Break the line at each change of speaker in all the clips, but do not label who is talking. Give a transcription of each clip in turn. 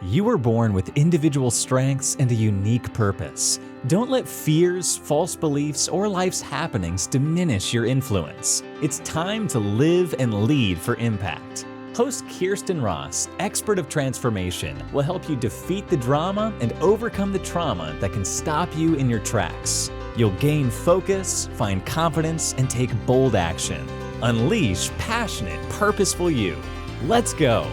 You were born with individual strengths and a unique purpose. Don't let fears, false beliefs, or life's happenings diminish your influence. It's time to live and lead for impact. Host Kirsten Ross, expert of transformation, will help you defeat the drama and overcome the trauma that can stop you in your tracks. You'll gain focus, find confidence, and take bold action. Unleash passionate, purposeful you. Let's go.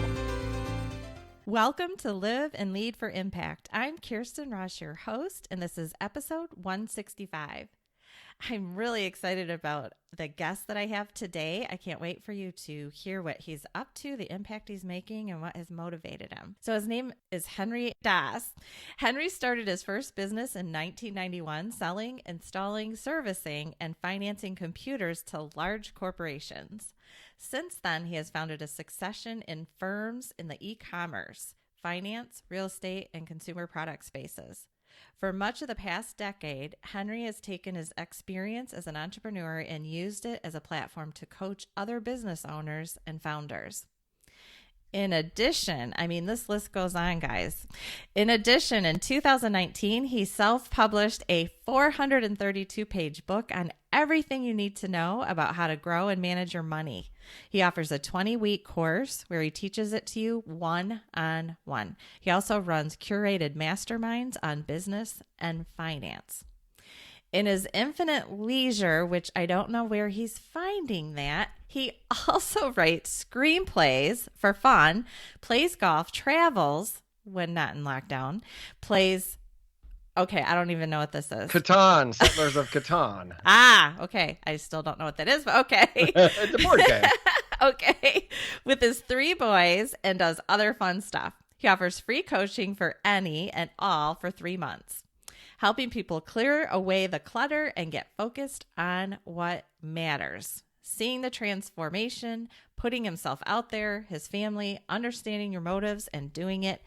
Welcome to Live and Lead for Impact. I'm Kirsten Ross, your host, and this is episode 165. I'm really excited about the guest that I have today. I can't wait for you to hear what he's up to, the impact he's making, and what has motivated him. So his name is Henry Daas. Henry started his first business in 1991, selling, installing, servicing, and financing computers to large corporations. Since then, he has founded a succession in firms in the e-commerce, finance, real estate, and consumer product spaces. For much of the past decade, Henry has taken his experience as an entrepreneur and used it as a platform to coach other business owners and founders. In addition, this list goes on, guys. In addition, in 2019, he self-published a 432-page book on everything you need to know about how to grow and manage your money. He offers a 20-week course where he teaches it to you one-on-one. He also runs curated masterminds on business and finance. In his infinite leisure, which I don't know where he's finding that, he also writes screenplays for fun, plays golf, travels when not in lockdown, I don't even know what this is.
Catan, Settlers of Catan.
Okay. I still don't know what that is, but okay.
It's a board game.
Okay. With his 3 boys and does other fun stuff. He offers free coaching for any and all for 3 months, helping people clear away the clutter and get focused on what matters. Seeing the transformation, putting himself out there, his family, understanding your motives, and doing it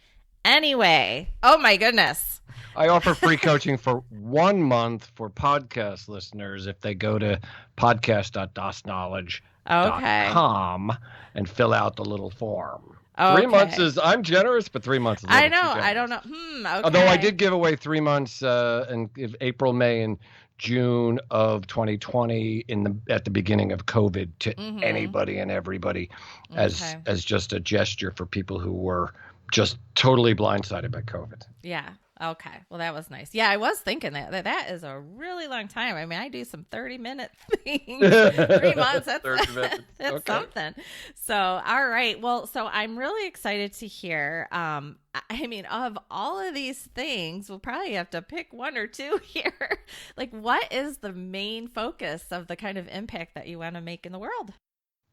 anyway. Oh my goodness.
I offer free coaching for 1 month for podcast listeners if they go to podcast.dasknowledge.com and fill out the little form. Okay. 3 months is, I'm generous, but 3 months is
I know. I don't know. Okay.
Although I did give away 3 months in April, May, and June of 2020 at the beginning of COVID to anybody and everybody as just a gesture for people who were just totally blindsided by COVID.
Yeah. Okay. Well, that was nice. Yeah, I was thinking that is a really long time. I do some 30-minute things. 3 months. That's
30 minutes.
That's something. So, all right. Well, so I'm really excited to hear. Of all of these things, we'll probably have to pick 1 or 2 here. Like, what is the main focus of the kind of impact that you want to make in the world?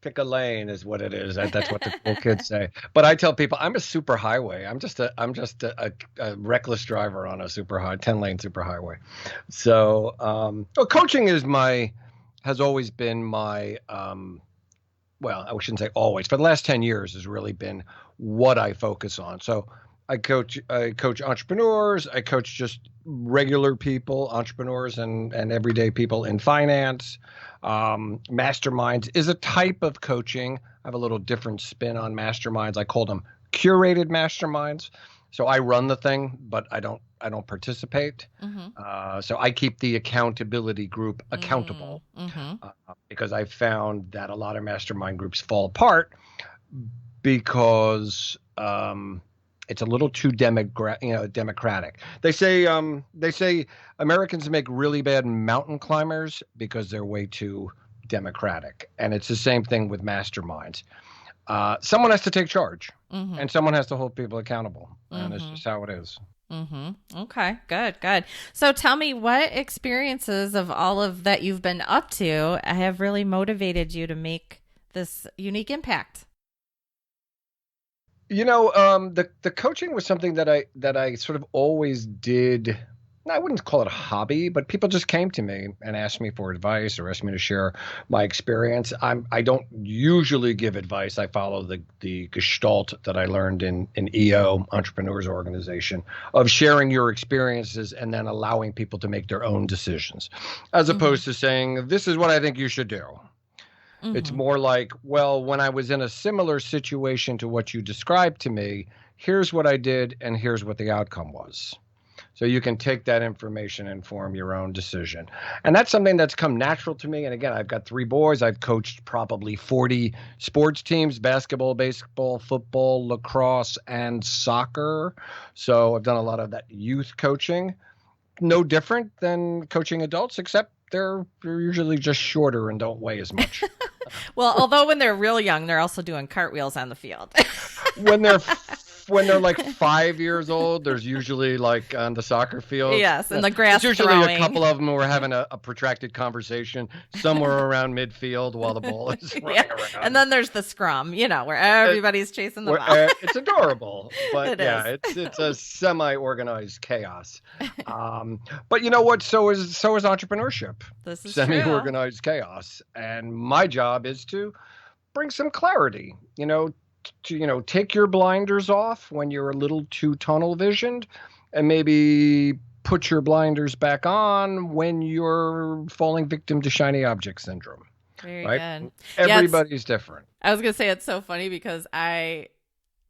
Pick a lane is what it is. That's what the cool kids say. But I tell people I'm a super highway. I'm just a reckless driver on a 10-lane super highway. So coaching has always been my I shouldn't say always. For the last 10 years has really been what I focus on. So I coach entrepreneurs. I coach just regular people, entrepreneurs and everyday people in finance. Masterminds is a type of coaching. I have a little different spin on masterminds. I call them curated masterminds. So I run the thing, but I don't participate. So I keep the accountability group accountable because I found that a lot of mastermind groups fall apart because it's a little too democratic. They say Americans make really bad mountain climbers because they're way too democratic, and it's the same thing with masterminds. Someone has to take charge, and someone has to hold people accountable, and it's just how it is.
Okay, good. So tell me, what experiences of all of that you've been up to have really motivated you to make this unique impact?
The coaching was something that I sort of always did. I wouldn't call it a hobby, but people just came to me and asked me for advice or asked me to share my experience. I don't usually give advice. I follow the gestalt that I learned in EO, Entrepreneurs Organization, of sharing your experiences and then allowing people to make their own decisions, as opposed to saying, this is what I think you should do. It's more like, well, when I was in a similar situation to what you described to me, here's what I did and here's what the outcome was. So you can take that information and form your own decision. And that's something that's come natural to me. And again, I've got 3 boys. I've coached probably 40 sports teams: basketball, baseball, football, lacrosse, and soccer. So I've done a lot of that youth coaching. No different than coaching adults, except they're usually just shorter and don't weigh as much.
Well, although when they're real young, they're also doing cartwheels on the field.
When they're like 5 years old, there's usually like on the soccer field.
Yes, and the grass
There's usually
throwing.
a couple of them who are having a protracted conversation somewhere around midfield while the ball is running around.
And then there's the scrum, where everybody's chasing the ball.
It's adorable, but
It
it's a semi-organized chaos. But you know what? So is entrepreneurship.
This is
semi-organized chaos, and my job is to bring some clarity. To take your blinders off when you're a little too tunnel visioned, and maybe put your blinders back on when you're falling victim to shiny object syndrome.
Very
right?
good.
Everybody's different.
I was gonna say it's so funny because I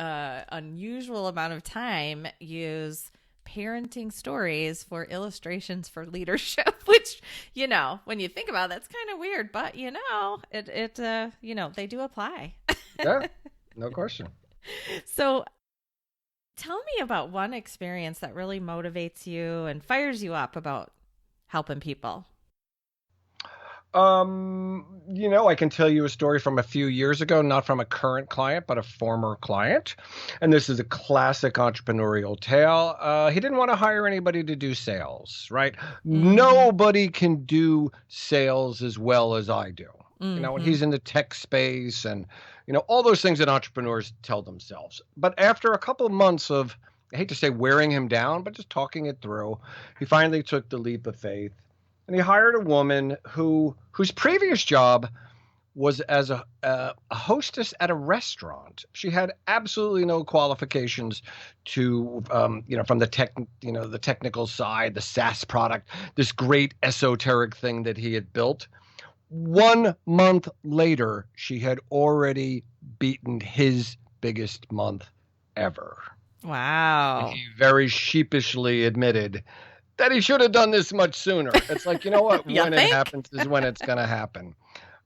unusual amount of time use parenting stories for illustrations for leadership, which when you think about it, that's kind of weird, but they do apply.
Yeah. No question.
So tell me about one experience that really motivates you and fires you up about helping people.
I can tell you a story from a few years ago, not from a current client, but a former client. And this is a classic entrepreneurial tale. He didn't want to hire anybody to do sales, right? Nobody can do sales as well as I do. And he's in the tech space and, all those things that entrepreneurs tell themselves. But after a couple of months of, I hate to say wearing him down, but just talking it through, he finally took the leap of faith. And he hired a woman whose previous job was as a hostess at a restaurant. She had absolutely no qualifications to, from the technical side, the SaaS product, this great esoteric thing that he had built. 1 month later, she had already beaten his biggest month ever.
Wow.
And he very sheepishly admitted that he should have done this much sooner. It's like, you know what? When it happens is when it's going to happen.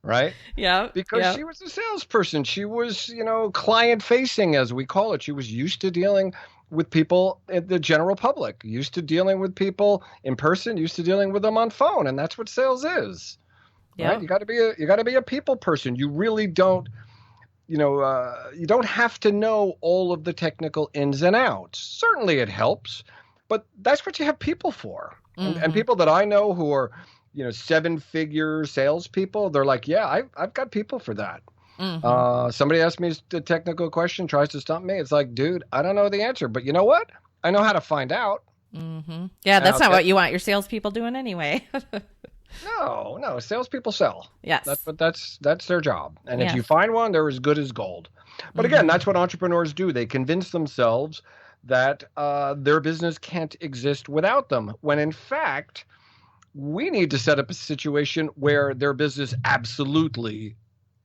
Right?
Yeah.
Because she was a salesperson. She was, client facing, as we call it. She was used to dealing with people in the general public, used to dealing with people in person, used to dealing with them on phone. And that's what sales is.
Yeah.
Right? You got to be a people person. You really don't, you don't have to know all of the technical ins and outs. Certainly it helps, but that's what you have people for. And people that I know who are, 7-figure salespeople, they're like, yeah, I've got people for that. Somebody asks me a technical question, tries to stump me. It's like, dude, I don't know the answer, but you know what? I know how to find out.
Yeah, that's not what you want your salespeople doing anyway.
No, salespeople sell.
Yes.
That's their job. And if you find one, they're as good as gold. But again, that's what entrepreneurs do. They convince themselves that their business can't exist without them, when in fact, we need to set up a situation where their business absolutely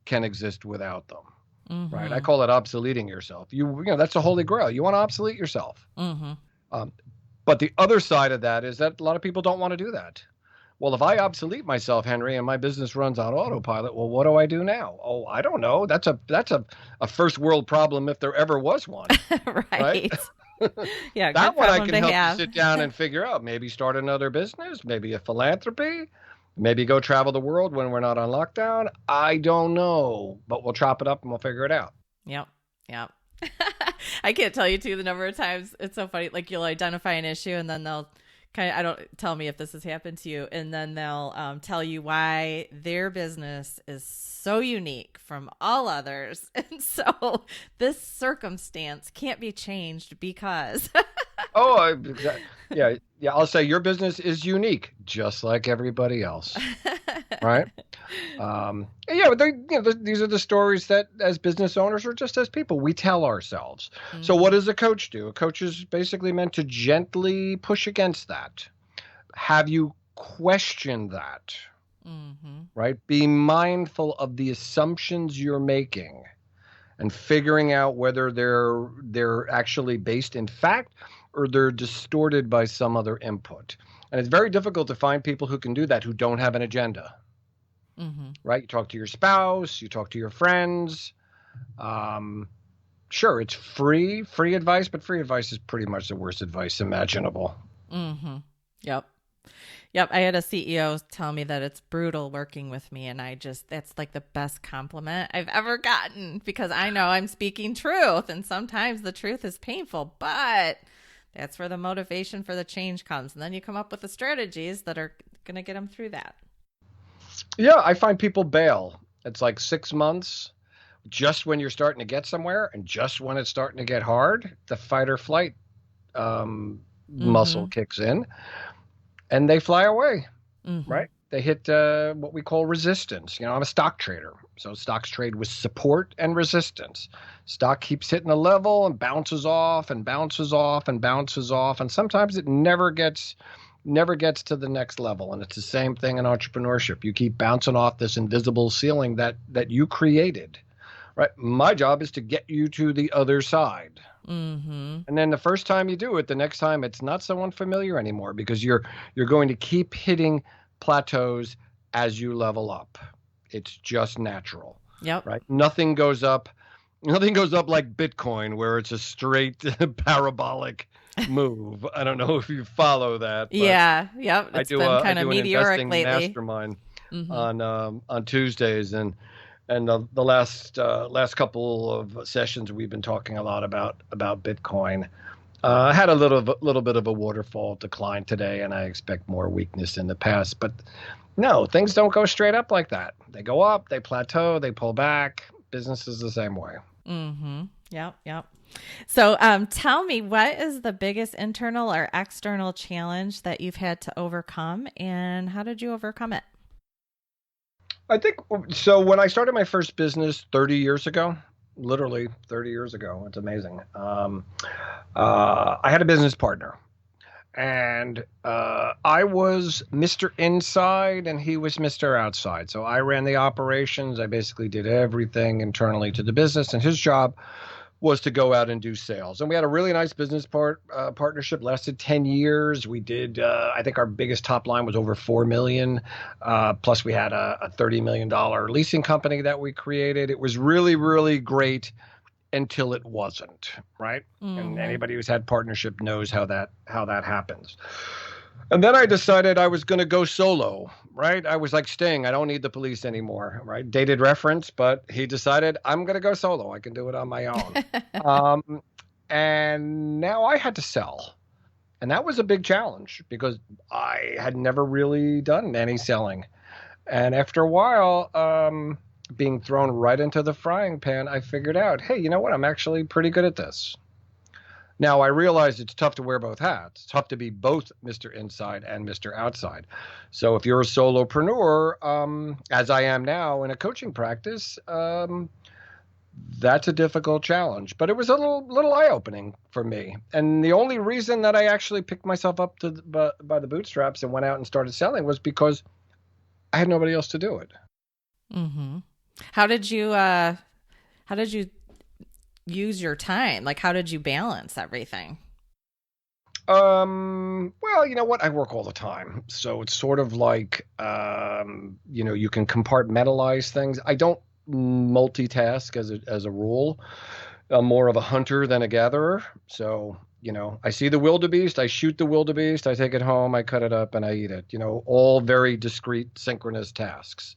can exist without them. Right? I call it obsoleting yourself. That's the holy grail. You want to obsolete yourself. But the other side of that is that a lot of people don't want to do that. Well, if I obsolete myself, Henry, and my business runs on autopilot, well, what do I do now? Oh, I don't know. That's a first world problem if there ever was one. Right?
Yeah,
that one I can help you sit down and figure out. Maybe start another business, maybe a philanthropy, maybe go travel the world when we're not on lockdown. I don't know, but we'll chop it up and we'll figure it out.
Yep. I can't tell you too the number of times it's so funny. Like you'll identify an issue and then they'll tell me if this has happened to you, and then they'll tell you why their business is so unique from all others, and so this circumstance can't be changed because.
Yeah. I'll say your business is unique, just like everybody else, right? But these are the stories that, as business owners or just as people, we tell ourselves. So what does a coach do? A coach is basically meant to gently push against that. Have you questioned that? right? Be mindful of the assumptions you're making and figuring out whether they're actually based in fact or they're distorted by some other input. And it's very difficult to find people who can do that, who don't have an agenda, right? You talk to your spouse, you talk to your friends. Sure, it's free advice, but free advice is pretty much the worst advice imaginable.
Yep. I had a CEO tell me that it's brutal working with me. And that's like the best compliment I've ever gotten, because I know I'm speaking truth. And sometimes the truth is painful, but that's where the motivation for the change comes. And then you come up with the strategies that are going to get them through that.
Yeah, I find people bail. It's like 6 months, just when you're starting to get somewhere, and just when it's starting to get hard, the fight or flight muscle kicks in. And they fly away, right? They hit what we call resistance. I'm a stock trader. So stocks trade with support and resistance. Stock keeps hitting a level and bounces off and bounces off and bounces off. And sometimes it never gets to the next level. And it's the same thing in entrepreneurship. You keep bouncing off this invisible ceiling that you created, right? My job is to get you to the other side. And then the first time you do it, the next time it's not so unfamiliar anymore, because you're going to keep hitting plateaus as you level up. It's just natural.
Yep.
Right. Nothing goes up like Bitcoin, where it's a straight parabolic move. I don't know if you follow that.
Yeah. Yep. It's been kind of meteoric lately.
Mastermind on Tuesdays, and the last couple of sessions we've been talking a lot about Bitcoin. I had a little bit of a waterfall decline today, and I expect more weakness in the past. But no, things don't go straight up like that. They go up, they plateau, they pull back. Business is the same way.
Yep. So tell me, what is the biggest internal or external challenge that you've had to overcome, and how did you overcome it?
I think so. When I started my first business 30 years ago, literally 30 years ago, it's amazing. I had a business partner, and I was Mr. Inside and he was Mr. Outside. So I ran the operations. I basically did everything internally to the business, and his job was to go out and do sales. And we had a really nice business partnership, lasted 10 years. We did, I think our biggest top line was over 4 million. Plus we had a $30 million leasing company that we created. It was really, really great until it wasn't, right? And anybody who's had partnership knows how that happens. And then I decided I was going to go solo, right? I was like Sting. I don't need the police anymore, right? Dated reference, but he decided I'm going to go solo. I can do it on my own. And now I had to sell. And that was a big challenge because I had never really done any selling. And after a while, being thrown right into the frying pan, I figured out, hey, you know what? I'm actually pretty good at this. Now, I realize it's tough to wear both hats. It's tough to be both Mr. Inside and Mr. Outside. So if you're a solopreneur, as I am now in a coaching practice, that's a difficult challenge. But it was a little eye-opening for me. And the only reason that I actually picked myself up by the bootstraps and went out and started selling was because I had nobody else to do it.
How did you use your time? Like, how did you balance everything?
Well, you know what? I work all the time. So it's sort of like, you can compartmentalize things. I don't multitask as a rule. I'm more of a hunter than a gatherer. So, I see the wildebeest, I shoot the wildebeest, I take it home, I cut it up and I eat it, all very discrete, synchronous tasks.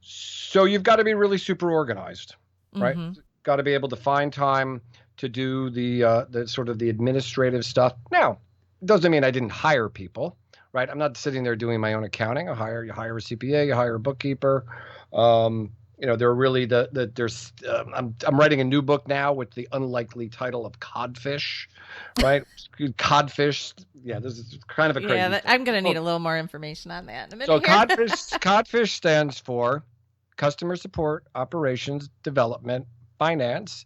So you've got to be really super organized. Right. Got to be able to find time to do the sort of the administrative stuff. Now, it doesn't mean I didn't hire people, right? I'm not sitting there doing my own accounting. You hire a CPA, you hire a bookkeeper. There are really there's I'm writing a new book now with the unlikely title of Codfish, right? Codfish. Yeah, this is kind of a crazy.
Yeah, I'm going to need a little more information on that in a minute.
So Codfish stands for Customer Support, Operations, Development, Finance,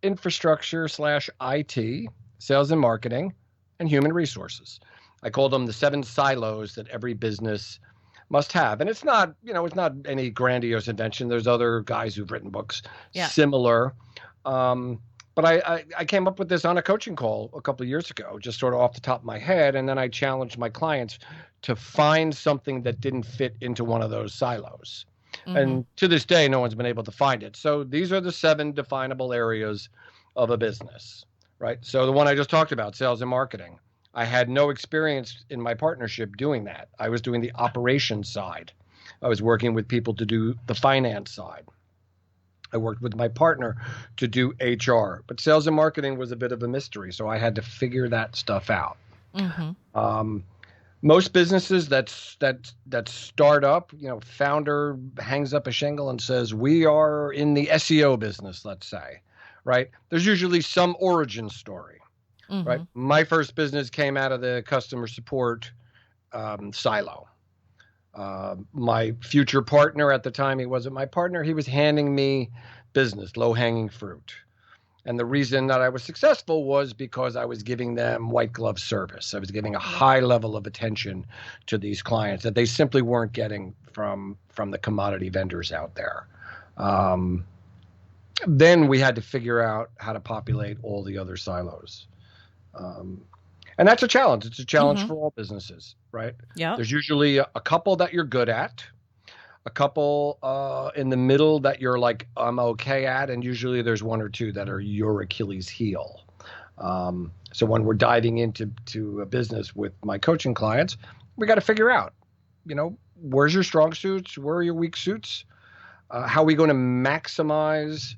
Infrastructure / IT, Sales and Marketing, and Human Resources. I call them the 7 silos that every business must have. And it's not, it's not any grandiose invention. There's other guys who've written books similar. But I came up with this on a coaching call a couple of years ago, just sort of off the top of my head. And then I challenged my clients to find something that didn't fit into one of those silos. Mm-hmm. And to this day, no one's been able to find it. So these are the 7 definable areas of a business, right? So the one I just talked about, sales and marketing. I had no experience in my partnership doing that. I was doing the operations side. I was working with people to do the finance side. I worked with my partner to do HR, but sales and marketing was a bit of a mystery. So I had to figure that stuff out. Mm-hmm. Most businesses that start up, founder hangs up a shingle and says, we are in the SEO business, let's say, right? There's usually some origin story, mm-hmm. right? My first business came out of the customer support silo. My future partner at the time, he wasn't my partner. He was handing me business, low-hanging fruit. And the reason that I was successful was because I was giving them white glove service. I was giving a high level of attention to these clients that they simply weren't getting from the commodity vendors out there. Then we had to figure out how to populate all the other silos. And that's a challenge. It's a challenge mm-hmm. for all businesses, right?
Yeah.
There's usually a couple that you're good at, a couple in the middle that you're like, I'm okay at, and usually there's 1 or 2 that are your Achilles heel. So when we're diving into a business with my coaching clients, we got to figure out, where's your strong suits? Where are your weak suits? How are we going to maximize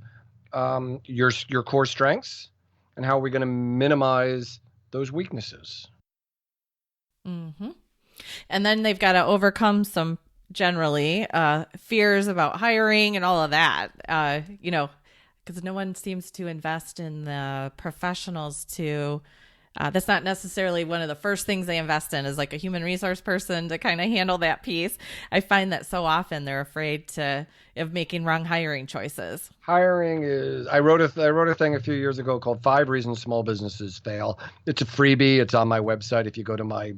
your core strengths? And how are we going to minimize those weaknesses?
Mm-hmm. And then they've got to overcome some generally fears about hiring and all of that, because no one seems to invest in the professionals to that's not necessarily one of the first things they invest in, is like a human resource person to kind of handle that piece. I find that so often they're afraid of making wrong hiring choices.
Hiring is, I wrote a thing a few years ago called 5 Reasons Small Businesses Fail. It's a freebie. It's on my website. If you go to my,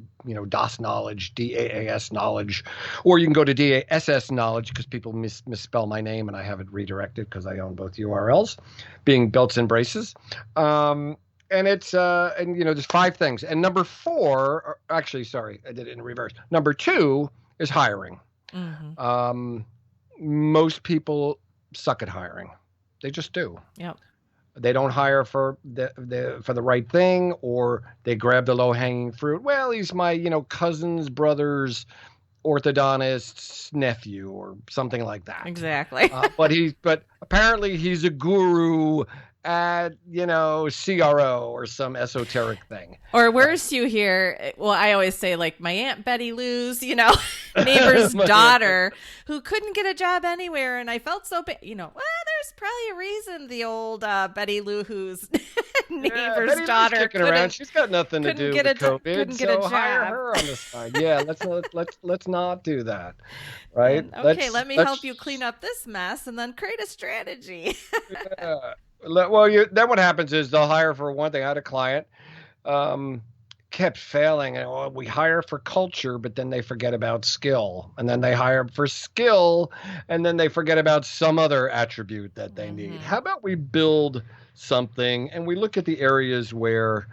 DAS Knowledge, DAAS Knowledge, or you can go to DASS Knowledge, because people misspell my name and I have it redirected because I own both URLs, being belts and braces. And it's, there's 5 things. And number 4, actually, sorry, I did it in reverse. Number 2 is hiring. Mm-hmm. Most people suck at hiring. They just do.
Yep.
They don't hire for the right thing, or they grab the low hanging fruit. Well, he's my, cousin's brother's orthodontist's nephew or something like that.
Exactly.
But apparently he's a guru at, CRO or some esoteric thing.
Or worse, you hear, well, I always say, like, my Aunt Betty Lou's, neighbor's daughter who couldn't get a job anywhere. And I felt so bad, well, there's probably a reason the old Betty Lou who's neighbor's daughter
kicking around. She's got nothing to do with COVID.
Couldn't get a job.
Hire her on the side. Yeah, let's not do that. Right?
And, let me help you clean up this mess and then create a strategy.
Yeah. Well, then what happens is they'll hire for one thing. I had a client kept failing. And we hire for culture, but then they forget about skill. And then they hire for skill, and then they forget about some other attribute that they need. How about we build something and we look at the areas where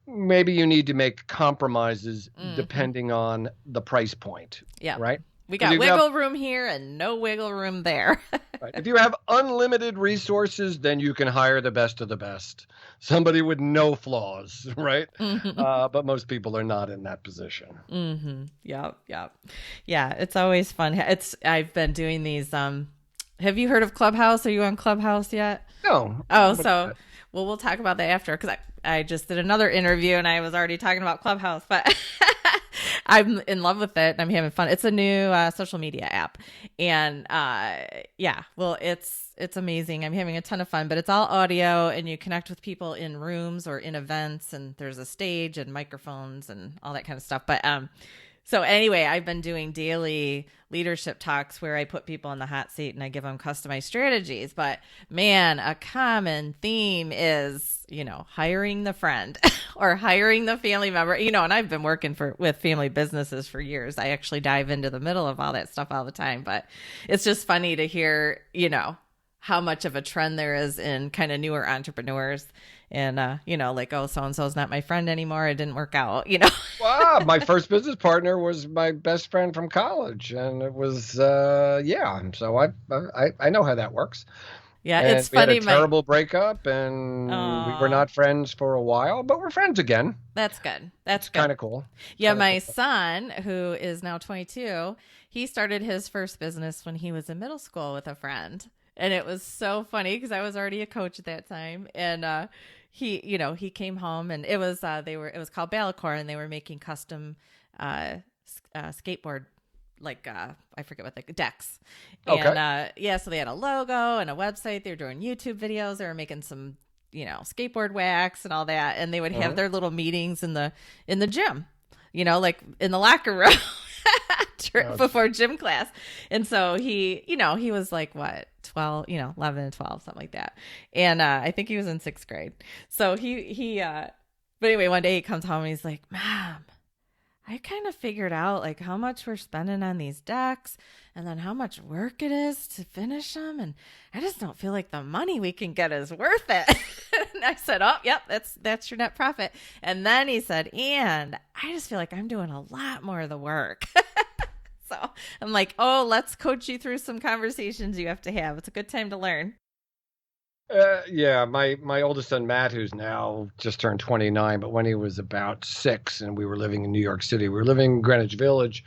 maybe you need to make compromises depending on the price point.
Yeah.
Right?
We got wiggle room here and no wiggle room there.
Right. If you have unlimited resources, then you can hire the best of the best. Somebody with no flaws, right? Mm-hmm. But most people are not in that position.
Mm-hmm. Yep. Yeah, it's always fun. I've been doing these. Have you heard of Clubhouse? Are you on Clubhouse yet?
No.
Oh, we'll talk about that after, because I just did another interview and I was already talking about Clubhouse, but I'm in love with it and I'm having fun. It's a new social media app, and it's amazing. I'm having a ton of fun, but it's all audio and you connect with people in rooms or in events, and there's a stage and microphones and all that kind of stuff. But So anyway, I've been doing daily leadership talks where I put people in the hot seat and I give them customized strategies. But man, a common theme is, hiring the friend or hiring the family member, and I've been working with family businesses for years. I actually dive into the middle of all that stuff all the time, but it's just funny to hear, how much of a trend there is in kind of newer entrepreneurs. And, like, oh, so-and-so's not my friend anymore. It didn't work out,
Wow, my first business partner was my best friend from college. And it was, yeah. So I know how that works.
Yeah,
And
it's
we had
funny.
a terrible breakup, and we were not friends for a while, but we're friends again.
That's good. That's
kind of cool.
Yeah, my son, who is now 22, he started his first business when he was in middle school with a friend. And it was so funny because I was already a coach at that time. And he came home, and it was called Ballacor, and they were making custom skateboard, like I forget what the decks. And so they had a logo and a website. They were doing YouTube videos. They were making some skateboard wax and all that, and they would have their little meetings in the gym, like in the locker room before gym class. And so he was like, what, 12, 11 and 12, something like that. And I think he was in 6th grade. So but anyway, one day he comes home and he's like, Mom, I kind of figured out like how much we're spending on these decks and then how much work it is to finish them. And I just don't feel like the money we can get is worth it. And I said, oh, yep, that's your net profit. And then he said, and I just feel like I'm doing a lot more of the work. So I'm like, oh, let's coach you through some conversations you have to have. It's a good time to learn.
Yeah, my oldest son, Matt, who's now just turned 29, but when he was about 6 and we were living in New York City, we were living in Greenwich Village,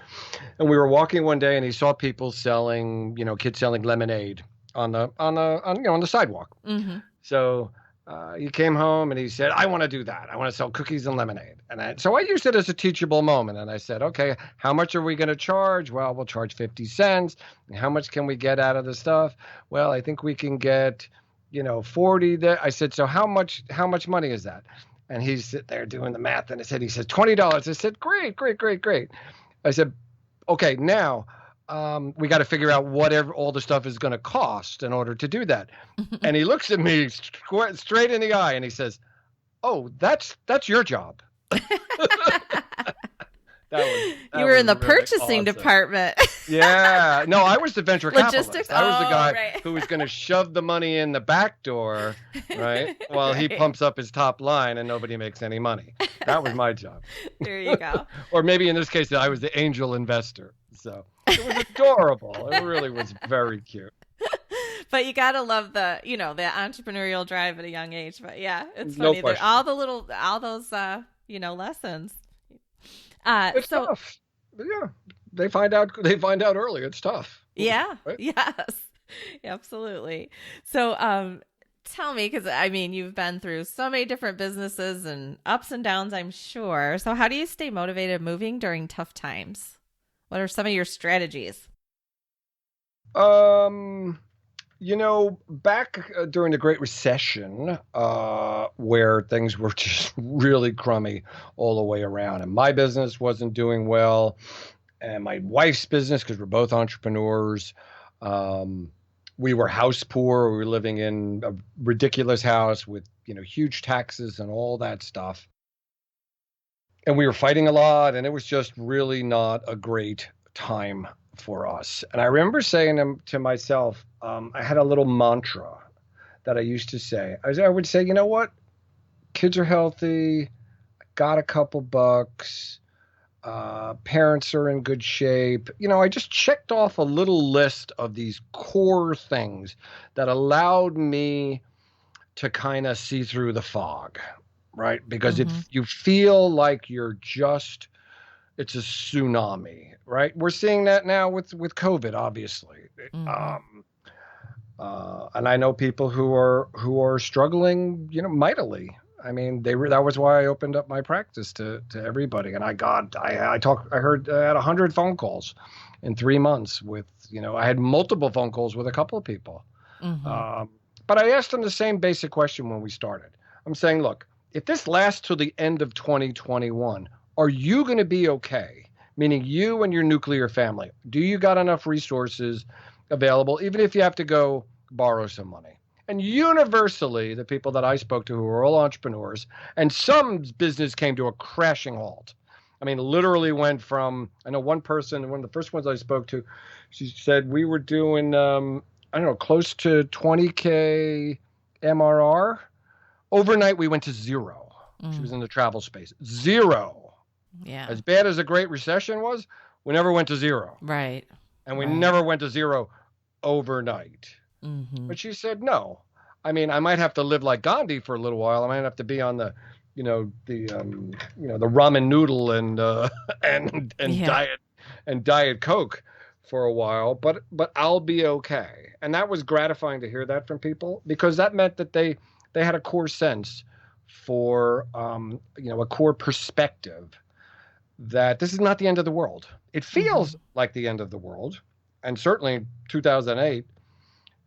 and we were walking one day and he saw people selling, kids selling lemonade on the sidewalk.
Mm-hmm.
So he came home and he said, I want to do that. I want to sell cookies and lemonade. So I used it as a teachable moment. And I said, okay, how much are we going to charge? Well, we'll charge 50 cents. And how much can we get out of the stuff? Well, I think we can get 40 there. I said, so how much money is that? And he's sitting there doing the math. And he said, $20. I said, great. I said, okay, now we got to figure out whatever all the stuff is going to cost in order to do that. And he looks at me straight in the eye and he says, oh, that's your job.
You were in the really purchasing department.
Yeah. No, I was the venture capitalist.
Logistics?
I was the guy who was going to shove the money in the back door, right? While he pumps up his top line and nobody makes any money. That was my job.
There you go.
Or maybe in this case, I was the angel investor. So it was adorable. It really was very cute.
But you gotta love the entrepreneurial drive at a young age. But yeah, it's funny. No, all those lessons.
It's tough. Yeah, they find out early. It's tough.
Yeah.
Right?
Yes. Absolutely. So, tell me, because you've been through so many different businesses and ups and downs, I'm sure. So, how do you stay motivated moving during tough times? What are some of your strategies?
Back during the Great Recession, where things were just really crummy all the way around, and my business wasn't doing well, and my wife's business, because we're both entrepreneurs, we were house poor. We were living in a ridiculous house with, huge taxes and all that stuff. And we were fighting a lot, and it was just really not a great time for us. And I remember saying to myself, I had a little mantra that I used to say. I would say, you know what? Kids are healthy, got a couple bucks, parents are in good shape. I just checked off a little list of these core things that allowed me to kind of see through the fog, right? Because if you feel like it's a tsunami, right? We're seeing that now with COVID, obviously. And I know people who are struggling, mightily. That was why I opened up my practice to everybody. And I heard I had 100 phone calls in 3 months with, I had multiple phone calls with a couple of people. But I asked them the same basic question when we started. I'm saying, look, if this lasts till the end of 2021, are you going to be okay? meaning you and your nuclear family. Do you got enough resources available, even if you have to go borrow some money? And universally, the people that I spoke to who were all entrepreneurs, and some business came to a crashing halt. I mean, literally went from, I know one person, one of the first ones I spoke to, she said we were doing, I don't know, close to 20K MRR. Overnight, we went to zero. She was in the travel space. Zero.
Yeah.
As bad as the Great Recession was, we never went to zero.
Right.
And we never went to zero overnight.
Mm-hmm.
But she said, no. I mean, I might have to live like Gandhi for a little while. I might have to be on the, the ramen noodle and diet Coke for a while, but I'll be okay. And that was gratifying to hear that from people, because that meant that they had a core sense for, a core perspective that this is not the end of the world. It feels like the end of the world. And certainly 2008,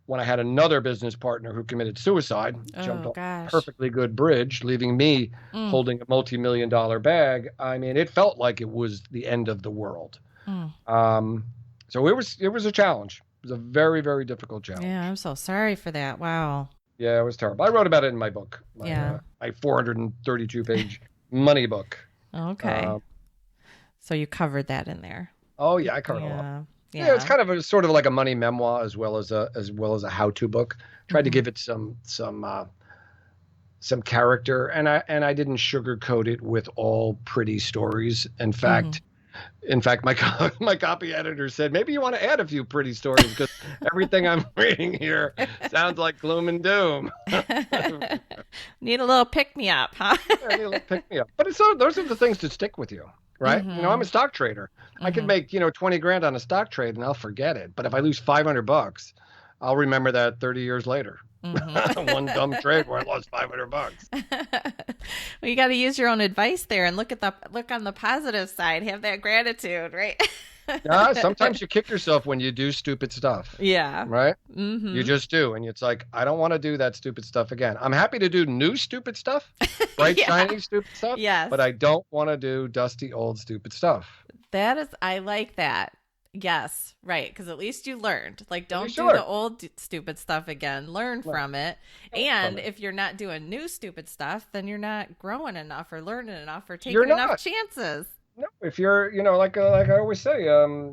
when I had another business partner who committed suicide, jumped off a perfectly good bridge, leaving me holding a multi-million-dollar bag. I mean, it felt like it was the end of the world. So it was a challenge. It was a very, very difficult challenge.
Yeah, I'm so sorry for that. Wow.
Yeah, it was terrible. I wrote about it in my book. My 432-page money book.
Okay. So you covered that in there.
Oh yeah, I covered a lot. Yeah, it's kind of sort of like a money memoir as well as a how-to book. Tried to give it some character, and I didn't sugarcoat it with all pretty stories. In fact, my copy editor said, maybe you want to add a few pretty stories, because everything I'm reading here sounds like gloom and doom.
Need a little pick-me-up, huh?
Yeah, need a little pick-me-up. But those are the things that stick with you. Right. I'm a stock trader. I can make, 20 grand on a stock trade and I'll forget it. But if I lose $500, I'll remember that 30 years later. One dumb trade where I lost $500.
Well, you got to use your own advice there and look on the positive side. Have that gratitude, right?
Yeah. Sometimes you kick yourself when you do stupid stuff.
Yeah.
Right. You just do. And it's like, I don't want to do that stupid stuff again. I'm happy to do new stupid stuff, bright, shiny stupid stuff.
Yes.
But I don't want to do dusty, old, stupid stuff.
I like that. Yes. Right. Because at least you learned. Like, don't do the old stupid stuff again. Learn from it. And if you're not doing new stupid stuff, then you're not growing enough or learning enough or taking enough chances.
No, if you're, like I always say,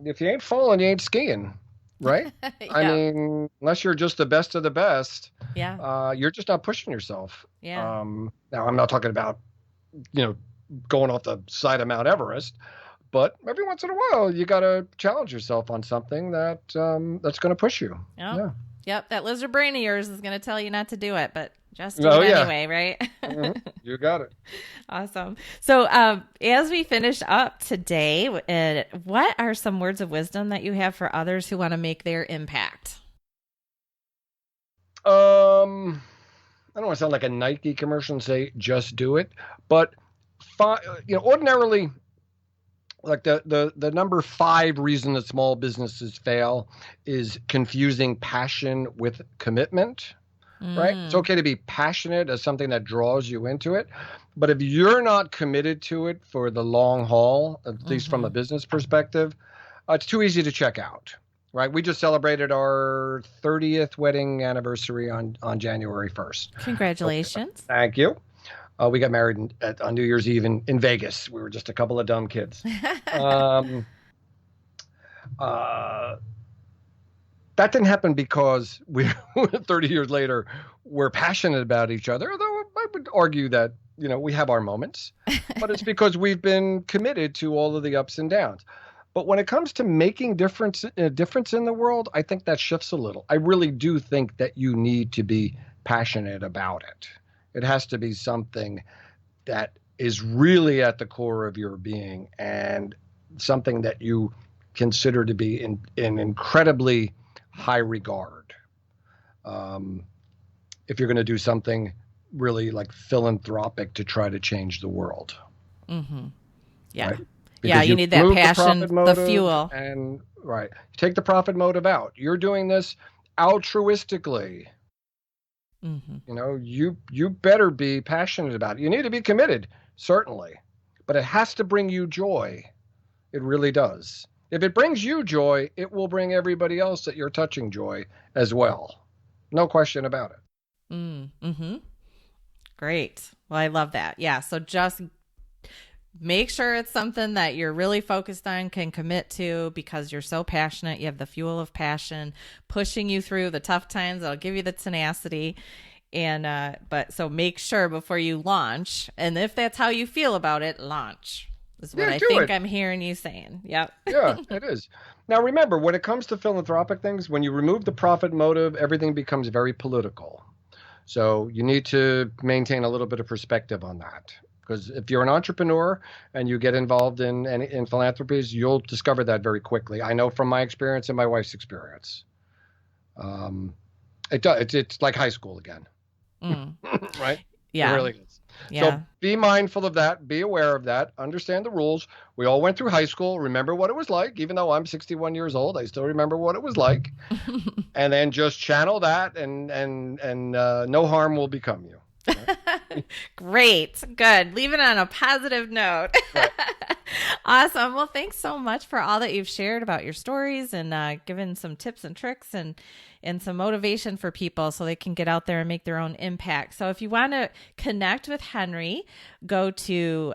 if you ain't falling, you ain't skiing, right? I mean, unless you're just the best of the best, you're just not pushing yourself.
Yeah.
Now, I'm not talking about, going off the side of Mount Everest, but every once in a while, you got to challenge yourself on something that's going to push you.
Yep.
Yeah.
Yep. That lizard brain of yours is going to tell you not to do it, but just do it anyway, right?
You got it.
Awesome. So as we finish up today, what are some words of wisdom that you have for others who want to make their impact?
I don't want to sound like a Nike commercial and say, just do it. But, ordinarily, like the number 5 reason that small businesses fail is confusing passion with commitment. Right? It's okay to be passionate as something that draws you into it. But if you're not committed to it for the long haul, at least from a business perspective, it's too easy to check out. Right? We just celebrated our 30th wedding anniversary on January 1st.
Congratulations.
Thank you. We got married on New Year's Eve in Vegas. We were just a couple of dumb kids. That didn't happen because we 30 years later, we're passionate about each other, although I would argue that, we have our moments, but it's because we've been committed to all of the ups and downs. But when it comes to making a difference in the world, I think that shifts a little. I really do think that you need to be passionate about it. It has to be something that is really at the core of your being and something that you consider to be in incredibly high regard. If you're going to do something really like philanthropic to try to change the world.
Yeah.
Right?
Yeah, you need that passion, the fuel.
And you take the profit motive out. You're doing this altruistically. You better be passionate about it. You need to be committed, certainly, but it has to bring you joy. It really does. If it brings you joy, it will bring everybody else that you're touching joy as well. No question about it.
Mm-hmm. Great. Well, I love that. Yeah. So just make sure it's something that you're really focused on, can commit to, because you're so passionate. You have the fuel of passion pushing you through the tough times. That'll give you the tenacity. And, but so make sure before you launch, and if that's how you feel about it, launch is what I think I'm hearing you saying. Yep.
Yeah, it is. Now, remember, when it comes to philanthropic things, when you remove the profit motive, everything becomes very political. So you need to maintain a little bit of perspective on that. Because if you're an entrepreneur and you get involved in philanthropies, you'll discover that very quickly. I know from my experience and my wife's experience. It's like high school again. Right?
Yeah.
It really is.
Yeah.
So be mindful of that. Be aware of that. Understand the rules. We all went through high school. Remember what it was like. Even though I'm 61 years old, I still remember what it was like. And then just channel that, and no harm will become you. Right?
Great. Good. Leave it on a positive note. Right. Awesome. Well, thanks so much for all that you've shared about your stories and given some tips and tricks and some motivation for people so they can get out there and make their own impact. So if you want to connect with Henry, go to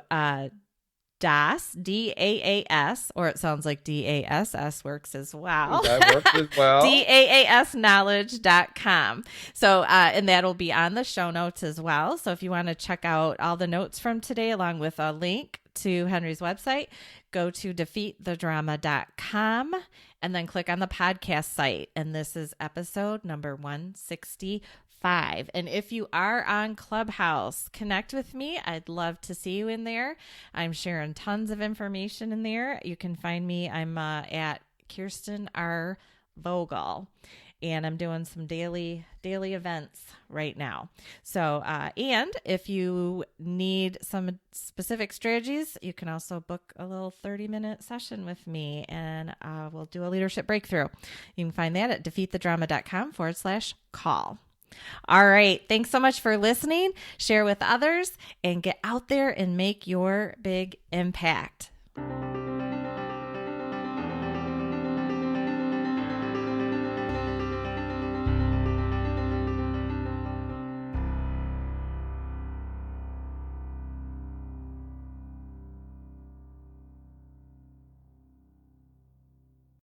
Daas, D-A-A-S, or it sounds like D-A-S-S works as well.
That works as well.
DAASknowledge.com. So, and that'll be on the show notes as well. So if you want to check out all the notes from today, along with a link to Henry's website, go to defeatthedrama.com and then click on the podcast site. And this is episode number 165. And if you are on Clubhouse, connect with me. I'd love to see you in there. I'm sharing tons of information in there. You can find me. I'm at Kirsten R. Vogel. And I'm doing some daily events right now. So, and if you need some specific strategies, you can also book a little 30-minute session with me, and we'll do a leadership breakthrough. You can find that at defeatthedrama.com/call. All right. Thanks so much for listening. Share with others and get out there and make your big impact.